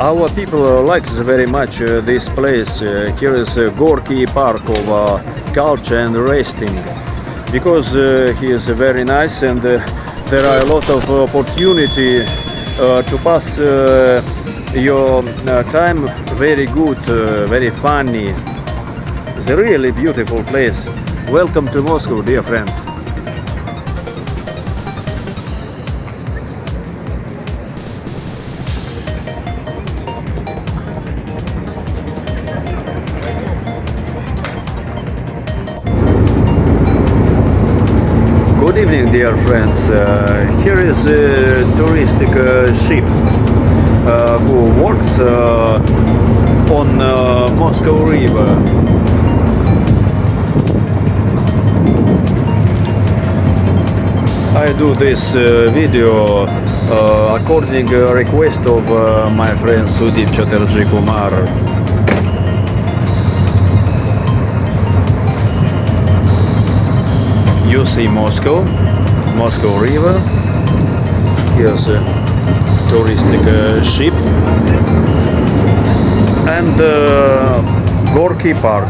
Our people likes very much this place. Here is Gorky Park of culture and resting, because he is very nice, and there are a lot of opportunity to pass your time very good, very funny. It's a really beautiful place. Welcome to Moscow, dear friends. Good evening, dear friends. Here is a touristic ship who works on Moscow River. I do this video according request of my friend Sudip Chatterjee Kumar. You see Moscow River. Here's a touristic ship and Gorky Park.